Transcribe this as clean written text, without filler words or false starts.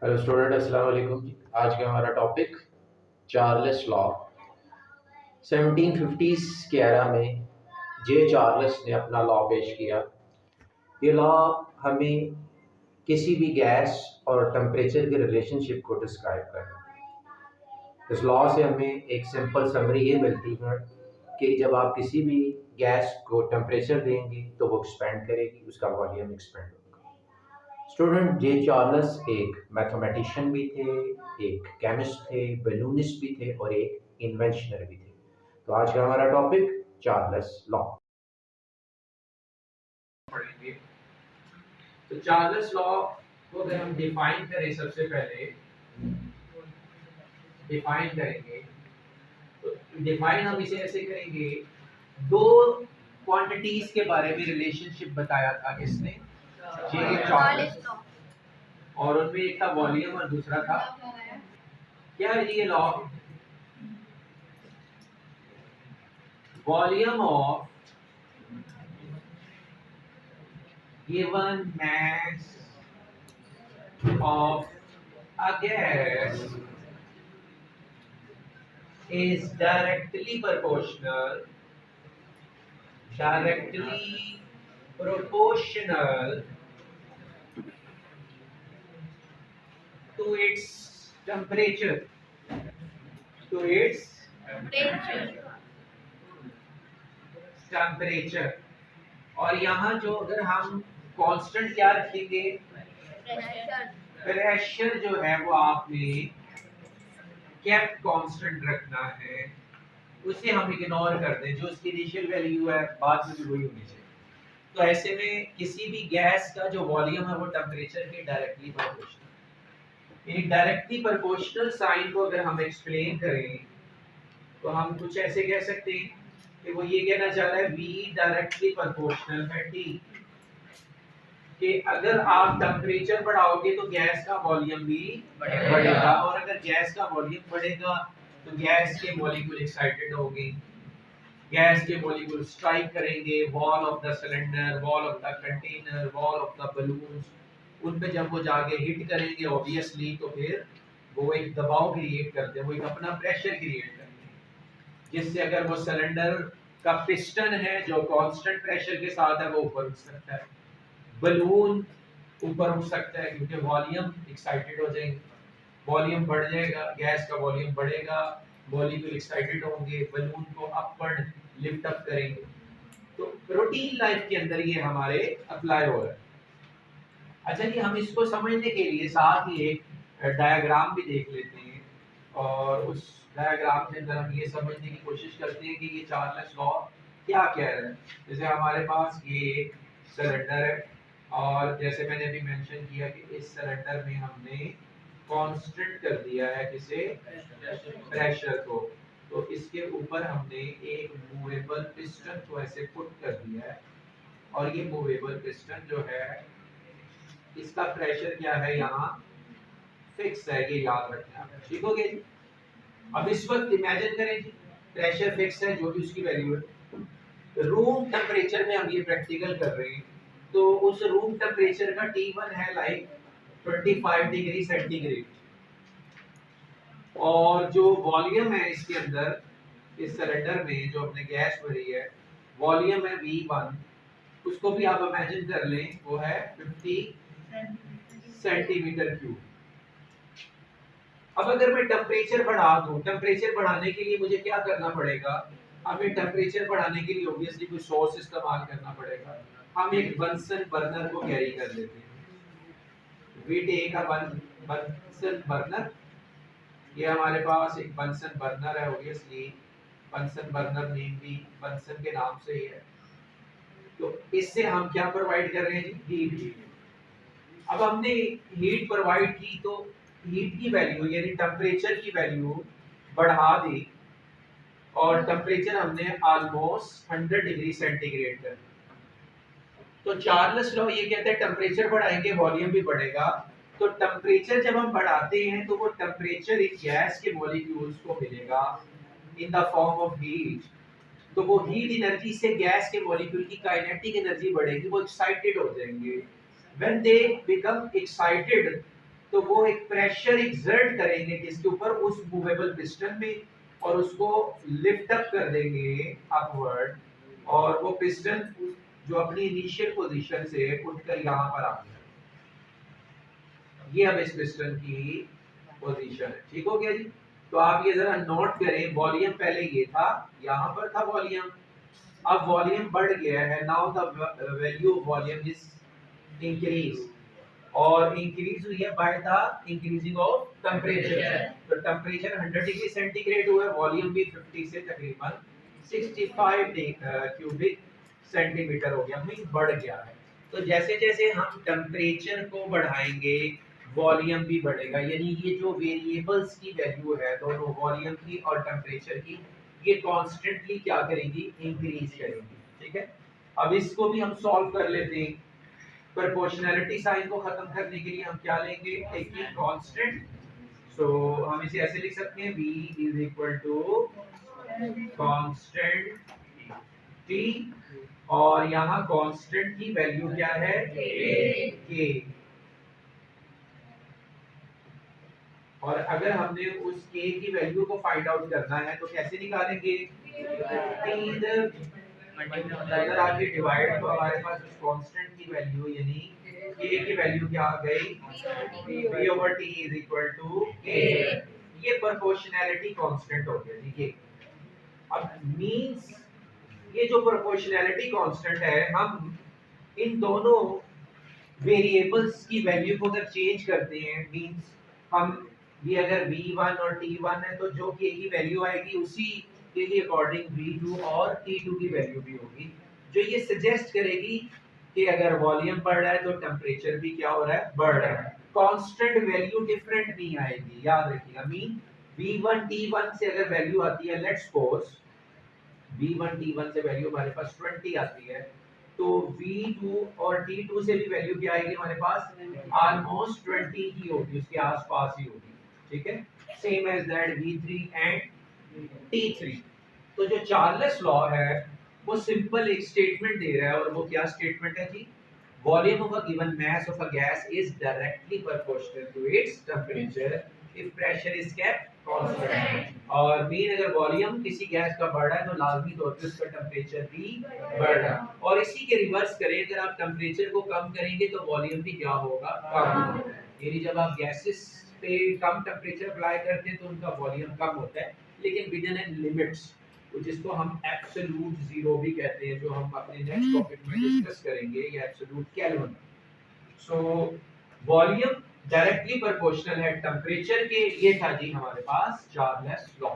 Hello student, अस्सलाम वालेकुम जी। आज का हमारा टॉपिक चार्ल्स लॉ। 1750s के एरा में जे चार्ल्स ने अपना लॉ पेश किया। ये लॉ हमें किसी भी गैस और टेम्परेचर के रिलेशनशिप को डिस्क्राइब करता है। इस लॉ से हमें एक सिंपल समरी ये मिलती है कि जब आप किसी भी गैस को टेम्परेचर देंगे तो वो एक्सपेंड करेगी, उसका वॉल्यूम एक्सपेंड होगा। स्टूडेंट, जे चार्ल्स एक मैथमेटिशियन भी थे, एक केमिस्ट थे, बैलूनिस्ट भी थे और एक इन्वेंशनर भी थे। तो आज का हमारा टॉपिक चार्ल्स लॉ पढ़ेंगे। तो चार्ल्स लॉ को अगर हम डिफाइन करें, सबसे पहले डिफाइन करेंगे तो डिफाइन हम इसे ऐसे करेंगे। दो क्वांटिटीज के बारे में रिलेशनशिप बताया था किसने? जे चार्ल्स। और उनमें एक था वॉल्यूम और दूसरा था क्या है ये law? Volume of given mass of a gas is directly proportional to its temperature, to its temperature। और यहाँ जो अगर हम कांस्टेंट क्या रखेंगे? प्रेशर जो है वो आपने कैप कांस्टेंट रखना है, उसे हम इग्नोर कर दें। जो उसकी इनिशियल वैल्यू है बाद में भी वही होनी चाहिए। तो ऐसे में किसी भी गैस का जो वॉल्यूम है वो टेम्परेचर के डायरेक्टली प्रोपोर्शनल। यानी डायरेक्टली प्रोपोर्शनल साइन को अगर हम एक्सप्लेन करें तो हम कुछ ऐसे कह सकते हैं कि वो ये कहना चाह रहा है V डायरेक्टली प्रोपोर्शनल है T, कि अगर आप टेम्परेचर बढ़ाओगे तो गैस का वॉल्यूम भी बढ़ेगा, और अगर गैस का वॉल्यूम बढ़ेगा तो गैस के मॉलिक्यूल एक्साइटेड होंगे, गैस के मॉलिक्यूल स्ट्राइक करेंगे wall of the cylinder, wall of the container, wall of the balloon. उन पे जब वो जाके हिट करेंगे ऑब्वियसली तो फिर वो एक दबाव क्रिएट करते हैं, वो एक अपना प्रेशर क्रिएट करते हैं, जिससे अगर वो सिलेंडर का पिस्टन है जो कांस्टेंट प्रेशर के साथ है वो ऊपर उठ सकता है, बलून ऊपर उठ सकता है क्योंकि वॉल्यूम एक्साइटेड हो जाएंगे, वॉल्यूम बढ़ जाएगा, गैस का वॉल्यूम बढ़ेगा, मॉलिक्यूल एक्साइटेड होंगे, बलून को अपवर्ड लिफ्ट अप करेंगे। तो रूटीन लाइफ के अंदर ये हमारे अप्लाई हो रहा है। अच्छा जी, हम इसको समझने के लिए साथ ही एक डायग्राम भी देख लेते हैं, और उस डायग्राम के अंदर हम ये समझने की कोशिश करते हैं कि ये चार्ल्स लॉ क्या कह रहा है। जैसे हमारे पास ये एक सिलेंडर है, और जैसे मैंने अभी मेंशन किया कि इस सिलेंडर में हमने कांस्टेंट कर दिया है किसे? प्रेशर को। तो इसके ऊपर हमने एक मूवेबल पिस्टन को ऐसे पुट कर दिया है, और ये मूवेबल पिस्टन जो है इसका प्रेशर क्या है? यहाँ फिक्स है, ये याद रखना। ठीक हो गया जी। अब इस वक्त इमेजिन करें जी, प्रेशर फिक्स है जो भी उसकी वैल्यू है, रूम टेम्परेचर में हम ये प्रैक्टिकल कर रहे हैं, तो उस रूम टेम्परेचर का T1 है लाइक 25 डिग्री सेंटीग्रेड, और जो वॉल्यूम है इसके अंदर इस सिलेंडर में जो अपने गैस भरी है, वॉल्यूम है V1, उसको भी आप इमेजिन कर लें, वो है 50 सेंटीमीटर क्यूब। अब अगर मैं टेम्परेचर बढ़ा दूं, टेम्परेचर बढ़ाने के लिए मुझे क्या करना पड़ेगा? हमें टेम्परेचर बढ़ाने के लिए ऑब्वियसली कोई सोर्स इस्तेमाल करना पड़ेगा। हम एक बंसन बर्नर को कैरी कर लेते हैं। We take a Bunsen burner, ये हमारे पास एक बंसन बर्नर है, ऑब्वियसली बंसन बर्नर नेम भी बंसन के नाम से ही है। तो इससे हम क्या प्रोवाइड कर रहे हैं? हीट। अब हमने हीट प्रोवाइड की तो हीट की वैल्यू यानी टेम्परेचर की वैल्यू बढ़ा दी, और टेम्परेचर हमने ऑलमोस्ट 100 डिग्री सेंटीग्रेड कर दी। तो चार्ल्स लॉ ये कहता है टेम्परेचर बढ़ाएंगे वॉल्यूम भी बढ़ेगा। तो टेम्परेचर जब हम बढ़ाते हैं तो वो टेम्परेचर एक गैस के मॉलिक्यूल्स को मिलेगा in the form of heat. तो वो हीट एनर्जी से गैस के मॉलिक्यूल की काइनेटिक एनर्जी बढ़ेगी, वो एक्साइटेड हो जाएंगे। व्हेन दे बिकम एक्साइटेड तो वो एक प्रेशर एक्सर्ट करेंगे किसके ऊपर, उस मूवेबल पिस्टन में, और उसको लिफ्ट अप कर देंगे अपवर्ड, और वो पिस्टन जो अपनी इनिशियल पोजीशन से उठकर यहाँ पर आ गया। ये अब इस पिस्टन की पोजीशन है। ठीक हो गया जी। तो आप ये जरा नोट करें, वॉल्यूम पहले ये था, यहाँ पर था वॉल्यूम, अब वॉल्यूम बढ़ गया है। Now the value of volume is increase, और इंक्रीज हुई है by the increasing of temperature. तो टेम्परेचर 100 डिग्री सेंटीग्रेड हुआ है, वॉल्यूम भी 50 से तकरीबन 65 क्यूबिक सेंटीमीटर हो गया, मीन बढ़ गया है। तो जैसे जैसे हम टेम्परेचर को बढ़ाएंगे वॉल्यूम भी बढ़ेगा, यानी ये जो वेरिएबल्स की वैल्यू है दोनों वॉल्यूम की और टेम्परेचर की, ये कॉन्स्टेंटली क्या करेंगी, इंक्रीज करेंगी। ठीक है, अब इसको भी हम सॉल्व कर लेते हैं। प्रोपोर्शनैलिटी साइन को खत्म करने के लिए हम क्या लेंगे, एक ही कांस्टेंट। सो हम इसे ऐसे लिख सकते हैं, v is equal to constant t, और यहाँ कांस्टेंट की वैल्यू क्या है, k। और अगर हमने उस k की वैल्यू को फाइंड आउट करना है तो कैसे निकालेंगे, अगर आप ये डिवाइड, तो हमारे पास उस कांस्टेंट की वैल्यू यानी k की वैल्यू क्या आ गई, v/t is equal to k। ये प्रोपोर्शनैलिटी कांस्टेंट हो गया। देखिए अब मींस ये जो प्रोपोर्शनैलिटी कांस्टेंट है, हम इन दोनों वेरिएबल्स की वैल्यू को अगर चेंज करते हैं, मींस हम ये अगर v1 और t1 है, तो जो k की वैल्यू आएगी उसी के लिए अकॉर्डिंग v2 और t2 की वैल्यू भी होगी, जो ये सजेस्ट करेगी कि अगर वॉल्यूम बढ़ रहा है तो टेम्परेचर भी क्या हो रहा है, बढ़ रहा है। कांस्टेंट वैल्यू डिफरेंट नहीं आएगी, याद रखिएगा। मीन v1 t1 से अगर वैल्यू आती है, लेट्स सपोज v1 t1 से वैल्यू हमारे पास 20 आती है, तो v2 और t2 से भी वैल्यू क्या आएगी हमारे पास, ऑलमोस्ट 20 ही होगी, उसके आसपास ही होगी। ठीक है, same as that v3 and t3। तो जो चार्ल्स लॉ है वो सिंपल एक स्टेटमेंट दे रहा है, और वो क्या स्टेटमेंट है जी, volume of a given mass of a gas is directly proportional to its temperature if pressure is kept constant. और मीन अगर वॉल्यूम किसी गैस का बढ़ रहा है तो लाजमी तौर पे उसका टेंपरेचर भी बढ़ रहा है, और इसी के रिवर्स करें, अगर आप टेंपरेचर को कम करेंगे तो वॉल्यूम भी क्या होगा, कम होगा। यानी जब आप गैसेस पे कम टेंपरेचर अप्लाई करते हैं तो उनका वॉल्यूम कम होता है, लेकिन विद इन लिमिट्स, जिसको हम एब्सोल्यूट जीरो भी कहते हैं, जो हम अपने नेक्स्ट टॉपिक में डिस्कस करेंगे, या absolute kelvin. So volume directly proportional है टेंपरेचर के, ये था जी हमारे पास चार्ल्स लॉ।